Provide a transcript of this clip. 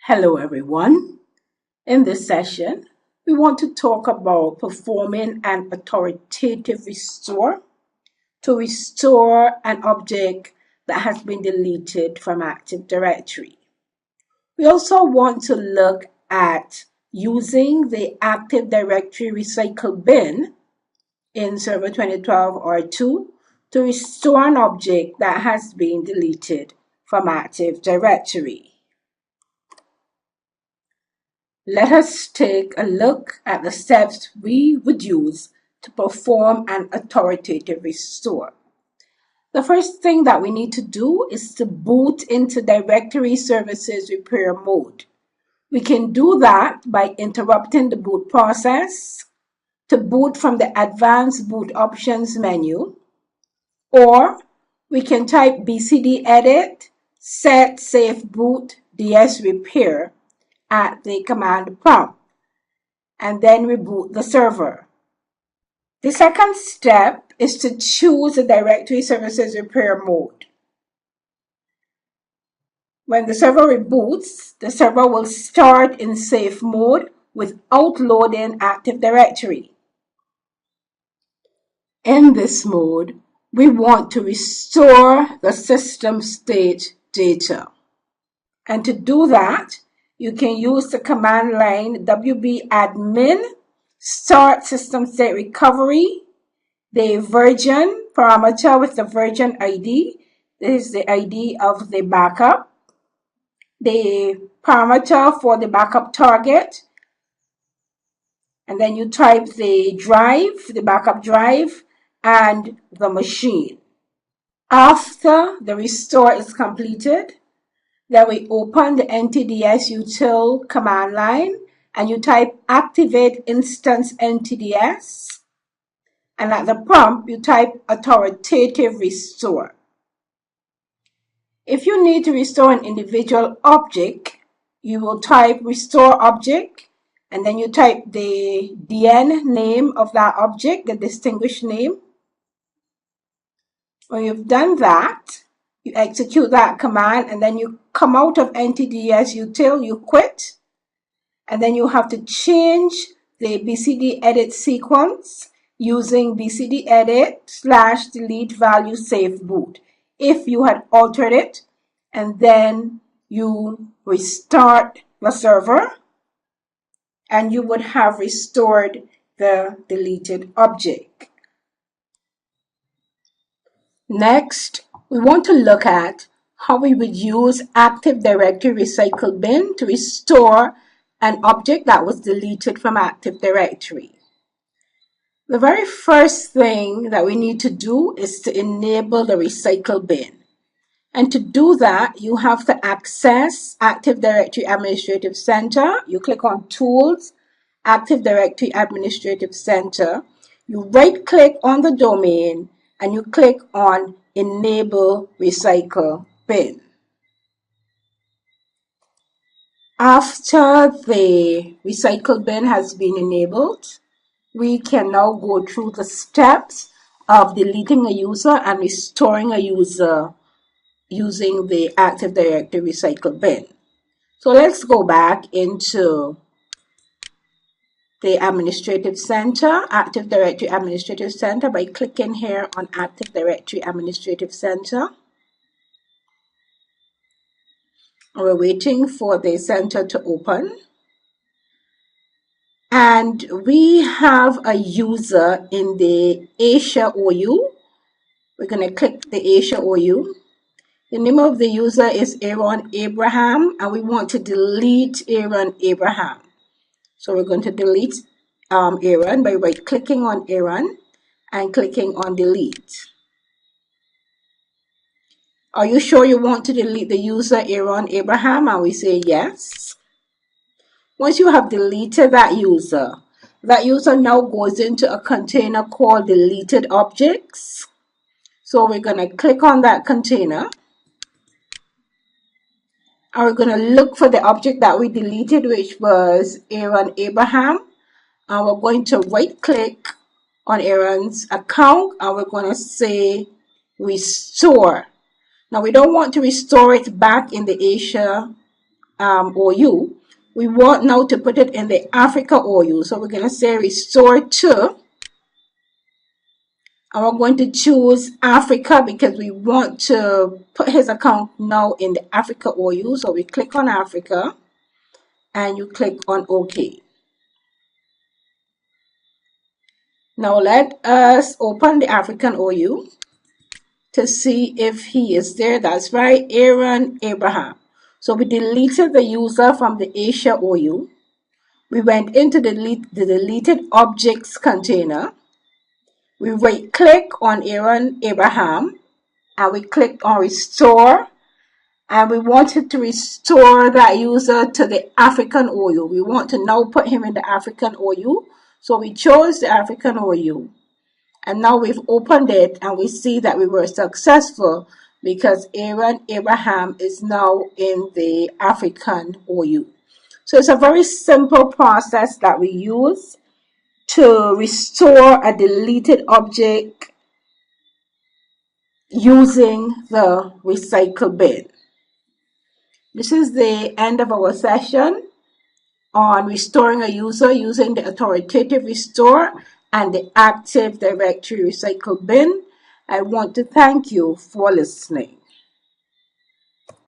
Hello everyone. In this session, we want to talk about performing an authoritative restore to restore an object that has been deleted from Active Directory. We also want to look at using the Active Directory recycle bin in Server 2012 R2 to restore an object that has been deleted from Active Directory. Let us take a look at the steps we would use to perform an authoritative restore. The first thing that we need to do is to boot into Directory Services Repair mode. We can do that by interrupting the boot process to boot from the Advanced Boot Options menu, or we can type bcd edit set safe boot ds repair at the command prompt and then reboot the server. The second step is to choose the Directory Services Repair mode. When the server reboots, the server will start in safe mode without loading Active Directory. In this mode, we want to restore the system state data. And to do that, you can use the command line wb-admin start system state recovery, the version parameter with the version ID. This is the ID of the backup, the parameter for the backup target, and then you type the drive, the backup drive, and the machine. After the restore is completed, then we open the Ntdsutil command line and you type activate instance ntds, and at the prompt you type authoritative restore. If you need to restore an individual object, you will type restore object and then you type the DN name of that object, the distinguished name. When you've done that, you execute that command and then you come out of Ntdsutil, you quit, and then you have to change the bcd edit sequence using bcd edit / delete value safe boot if you had altered it, and then you restart the server and you would have restored the deleted object. Next, we want to look at how we would use Active Directory Recycle Bin to restore an object that was deleted from Active Directory. The very first thing that we need to do is to enable the Recycle Bin. And to do that, you have to access Active Directory Administrative Center. You click on Tools, Active Directory Administrative Center. You right-click on the domain and you click on Enable Recycle Bin. After the recycle bin has been enabled, we can now go through the steps of deleting a user and restoring a user using the Active Directory recycle bin. So let's go back into the Administrative Center, Active Directory Administrative Center, by clicking here on Active Directory Administrative Center. We're waiting for the center to open. And we have a user in the Asia OU. We're going to click the Asia OU. The name of the user is Aaron Abraham, and we want to delete Aaron Abraham. So we're going to delete Aaron by right-clicking on Aaron and clicking on delete. Are you sure you want to delete the user Aaron Abraham? And we say yes. Once you have deleted that user now goes into a container called deleted objects. So we're going to click on that container. And we're going to look for the object that we deleted, which was Aaron Abraham. And we're going to right-click on Aaron's account and we're going to say restore. Now we don't want to restore it back in the Asia OU. We want now to put it in the Africa OU. So we're going to say restore to, and we're going to choose Africa because we want to put his account now in the Africa OU. So we click on Africa and you click on OK. Now let us open the African OU to see if he is there. That's right, Aaron Abraham. So we deleted the user from the Asia OU. We went into the deleted objects container. We right click on Aaron Abraham and we click on restore, and we wanted to restore that user to the African OU. We want to now put him in the African OU. So we chose the African OU. And now we've opened it and we see that we were successful because Aaron Abraham is now in the African OU. So it's a very simple process that we use to restore a deleted object using the recycle bin. This is the end of our session on restoring a user using the authoritative restore and the Active Directory recycle bin. I want to thank you for listening.